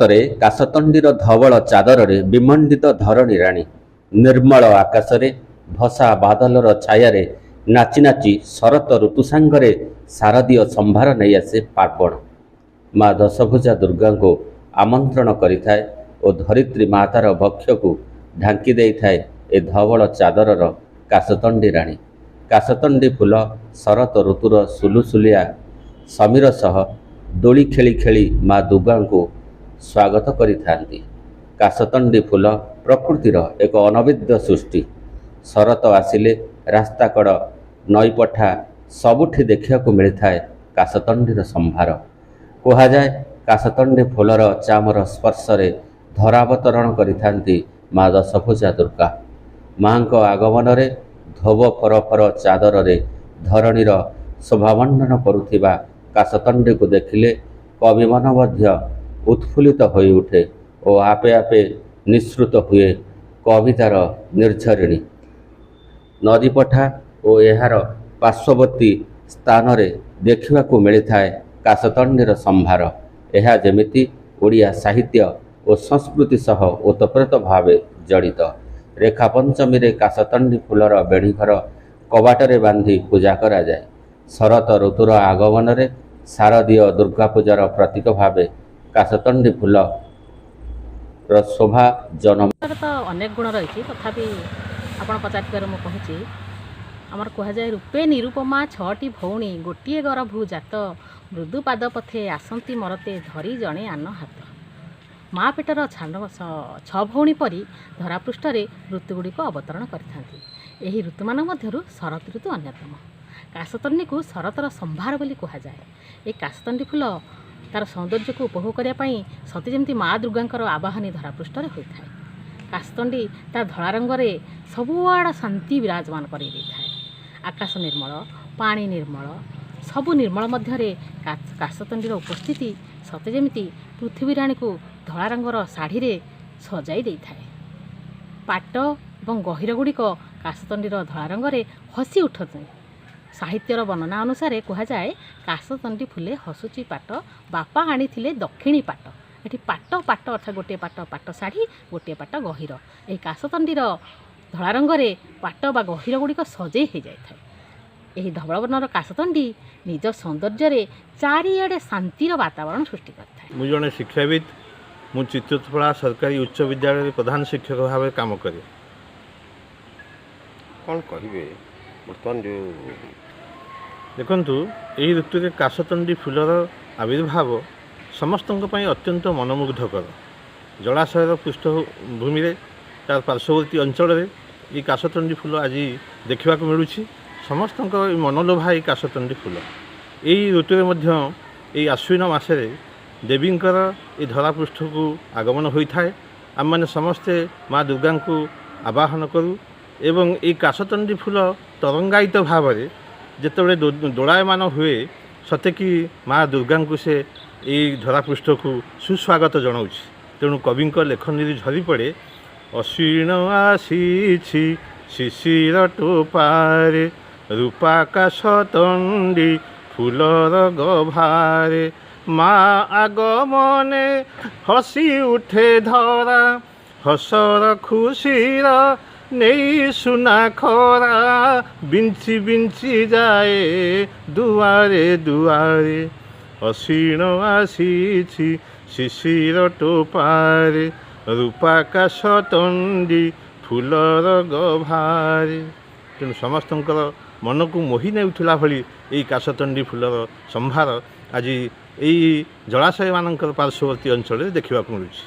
ଶରତରେ କାଶତଣ୍ଡିର ଧବଳ ଚାଦରରେ ବିମଣ୍ଡିତ ଧରଣୀ ରାଣୀ ନିର୍ମଳ ଆକାଶରେ ଭସା ବାଦଲର ଛାୟାରେ ନାଚି ନାଚି ଶରତ ଋତୁ ସାଙ୍ଗରେ ଶାରଦୀୟ ସମ୍ଭାର ନେଇ ଆସେ ପାର୍ବଣ। ମା ଦଶଭୁଜା ଦୁର୍ଗାଙ୍କୁ ଆମନ୍ତ୍ରଣ କରିଥାଏ ଓ ଧରିତ୍ରୀ ମାତାର ବକ୍ଷକୁ ଢାଙ୍କି ଦେଇଥାଏ ଏ ଧବଳ ଚାଦରର କାଶତଣ୍ଡି ରାଣୀ। କାଶତଣ୍ଡି ଫୁଲ ଶରତ ଋତୁର ସୁଲୁସୁଲିଆ ସମୀର ସହ ଦୋଳି ଖେଳି ଖେଳି ମା ଦୁର୍ଗାଙ୍କୁ ସ୍ୱାଗତ କରିଥାନ୍ତି। କାଶତଣ୍ଡି ଫୁଲ ପ୍ରକୃତିର ଏକ ଅନବଦ୍ୟ ସୃଷ୍ଟି। ଶରତ ଆସିଲେ ରାସ୍ତାକଡ଼ ନଈପଠା ସବୁଠି ଦେଖିବାକୁ ମିଳିଥାଏ କାଶତଣ୍ଡିର ସମ୍ଭାର। କୁହାଯାଏ କାଶତଣ୍ଡି ଫୁଲର ଚାମର ସ୍ପର୍ଶରେ ଧରାବତରଣ କରିଥାନ୍ତି ମା ଦଶଭୁଜା ଦୁର୍ଗା। ମାଙ୍କ ଆଗମନରେ ଧୋବ ଫରଫର ଚାଦରରେ ଧରଣୀର ଶୋଭାମଣ୍ଡନ କରୁଥିବା କାଶତଣ୍ଡିକୁ ଦେଖିଲେ କବିମନ ମଧ୍ୟ ଉତ୍ଫୁଲ୍ଲିତ ହୋଇଉଠେ ଓ ଆପେ ଆପେ ନିଃସୃତ ହୁଏ କବିତାର ନିର୍ଝରିଣୀ। ନଦୀପଠା ଓ ଏହାର ପାର୍ଶ୍ୱବର୍ତ୍ତୀ ସ୍ଥାନରେ ଦେଖିବାକୁ ମିଳିଥାଏ କାଶତଣ୍ଡିର ସମ୍ଭାର। ଏହା ଯେମିତି ଓଡ଼ିଆ ସାହିତ୍ୟ ଓ ସଂସ୍କୃତି ସହ ଓତପ୍ରୋତ ଭାବେ ଜଡ଼ିତ। ରେଖା ପଞ୍ଚମୀରେ କାଶତଣ୍ଡି ଫୁଲର ବେଣୀଘର କବାଟରେ ବାନ୍ଧି ପୂଜା କରାଯାଏ। ଶରତ ଋତୁର ଆଗମନରେ ଶାରଦୀୟ ଦୁର୍ଗାପୂଜାର ପ୍ରତୀକ ଭାବେ କାଶତଣ୍ଡି ଫୁଲର ଶୋଭା ଜନ୍ମ। ତ ଅନେକ ଗୁଣ ରହିଛି, ତଥାପି ଆପଣ ପଚାରିଥିବାରୁ ମୁଁ କହୁଛି। ଆମର କୁହାଯାଏ ରୂପେ ନିରୁପମା ଛଅଟି ଭଉଣୀ ଗୋଟିଏ ଗରଭୁ ଜାତ ମୃଦୁ ପାଦ ପଥେ ଆସନ୍ତି ମରତେ ଧରି ଜଣେ ଆନ ହାତ। ମା ପେଟର ଛଅ ଭଉଣୀ ପରି ଧରାପୃଷ୍ଠରେ ଋତୁଗୁଡ଼ିକ ଅବତରଣ କରିଥାନ୍ତି। ଏହି ଋତୁମାନଙ୍କ ମଧ୍ୟରୁ ଶରତ ଋତୁ ଅନ୍ୟତମ। କାଶତଣ୍ଡିକୁ ଶରତର ସମ୍ଭାର ବୋଲି କୁହାଯାଏ। ଏହି କାଶତଣ୍ଡି ଫୁଲ ତା'ର ସୌନ୍ଦର୍ଯ୍ୟକୁ ଉପଭୋଗ କରିବା ପାଇଁ ସତେ ଯେମିତି ମା ଦୁର୍ଗାଙ୍କର ଆବାହନୀ ଧରାପୃଷ୍ଠରେ ହୋଇଥାଏ। କାଶତଣ୍ଡି ତା ଧଳା ରଙ୍ଗରେ ସବୁଆଡ଼ ଶାନ୍ତି ବିରାଜମାନ କରାଇ ଦେଇଥାଏ। ଆକାଶ ନିର୍ମଳ, ପାଣି ନିର୍ମଳ, ସବୁ ନିର୍ମଳ ମଧ୍ୟରେ କାଶତଣ୍ଡିର ଉପସ୍ଥିତି ସତେ ଯେମିତି ପୃଥିବୀ ରାଣୀକୁ ଧଳା ରଙ୍ଗର ଶାଢ଼ୀରେ ସଜାଇ ଦେଇଥାଏ। ପାଟ ଏବଂ ଗହିର ଗୁଡ଼ିକ କାଶତଣ୍ଡିର ଧଳା ରଙ୍ଗରେ ହସି ଉଠନ୍ତି। ସାହିତ୍ୟର ବର୍ଣ୍ଣନା ଅନୁସାରେ କୁହାଯାଏ କାଶତଣ୍ଡି ଫୁଲେ ହସୁଛି ପାଟ ବାପା ଆଣିଥିଲେ ଦକ୍ଷିଣୀ ପାଟ। ଏଠି ପାଟ ପାଟ ଅର୍ଥାତ୍ ଗୋଟିଏ ପାଟ ପାଟ ଶାଢ଼ୀ, ଗୋଟିଏ ପାଟ ଗହିର। ଏହି କାଶତଣ୍ଡିର ଧଳା ରଙ୍ଗରେ ପାଟ ବା ଗହିର ଗୁଡ଼ିକ ସଜେଇ ହୋଇଯାଇଥାଏ। ଏହି ଧବଳ ବର୍ଣ୍ଣର କାଶତଣ୍ଡି ନିଜ ସୌନ୍ଦର୍ଯ୍ୟରେ ଚାରିଆଡ଼େ ଶାନ୍ତିର ବାତାବରଣ ସୃଷ୍ଟି କରିଥାଏ। ମୁଁ ଜଣେ ଶିକ୍ଷାବିତ୍। ମୁଁ ଚିତ୍ରତୋଳା ସରକାରୀ ଉଚ୍ଚ ବିଦ୍ୟାଳୟରେ ପ୍ରଧାନ ଶିକ୍ଷକ ଭାବେ କାମ କରେ। କ'ଣ କହିବେ ବର୍ତ୍ତମାନ ଯେଉଁ ଦେଖନ୍ତୁ, ଏହି ଋତୁରେ କାଶତଣ୍ଡି ଫୁଲର ଆବିର୍ଭାବ ସମସ୍ତଙ୍କ ପାଇଁ ଅତ୍ୟନ୍ତ ମନମୁଗ୍ଧକର। ଜଳାଶୟର ପୃଷ୍ଠଭୂମିରେ ତାର ପାର୍ଶ୍ୱବର୍ତ୍ତୀ ଅଞ୍ଚଳରେ ଏହି କାଶତଣ୍ଡି ଫୁଲ ଆଜି ଦେଖିବାକୁ ମିଳୁଛି। ସମସ୍ତଙ୍କ ମନଲୋଭା ଏହି କାଶତଣ୍ଡି ଫୁଲ। ଏହି ଋତୁରେ ମଧ୍ୟ ଏହି ଆଶ୍ୱିନ ମାସରେ ଦେବୀଙ୍କର ଏହି ଧରାପୃଷ୍ଠକୁ ଆଗମନ ହୋଇଥାଏ। ଆମମାନେ ସମସ୍ତେ ମା ଦୁର୍ଗାଙ୍କୁ ଆବାହନ କରୁ ଏବଂ ଏହି କାଶତଣ୍ଡି ଫୁଲ ତରଙ୍ଗାୟିତ ଭାବରେ ଯେତେବେଳେ ଦୋଳାୟମାନ ହୁଏ, ସତେକି ମା ଦୁର୍ଗାଙ୍କୁ ସେ ଏହି ଧରାପୃଷ୍ଠକୁ ସୁସ୍ୱାଗତ ଜଣାଉଛି। ତେଣୁ କବିଙ୍କ ଲେଖନୀରେ ଝରି ପଡ଼େ ଅଶ୍ୱିଣ ଆସିଛି ଶିଶିର ଟୋପାରେ ରୂପା କାଶତଣ୍ଡି ଫୁଲର ଗଭାରେ ମା ଆଗମନେ ହସି ଉଠେ ଧରା ହସର ଖୁସିର ନେଇ ସୁନା ଖରା ବିଞ୍ଚି ବିଞ୍ଚି ଯାଏ ଦୁଆରେ ଦୁଆରେ ଅଶ୍ୱିଣ ଆସିଛି ଶିଶିର ଟୋପାରେ ରୂପା କାଶତଣ୍ଡି ଫୁଲର ଗଭାରେ। ତେଣୁ ସମସ୍ତଙ୍କର ମନକୁ ମୋହି ନେଉଥିଲା ଭଳି ଏହି କାଶତଣ୍ଡି ଫୁଲର ସମ୍ଭାର ଆଜି ଏହି ଜଳାଶୟମାନଙ୍କର ପାର୍ଶ୍ୱବର୍ତ୍ତୀ ଅଞ୍ଚଳରେ ଦେଖିବାକୁ ମିଳୁଛି।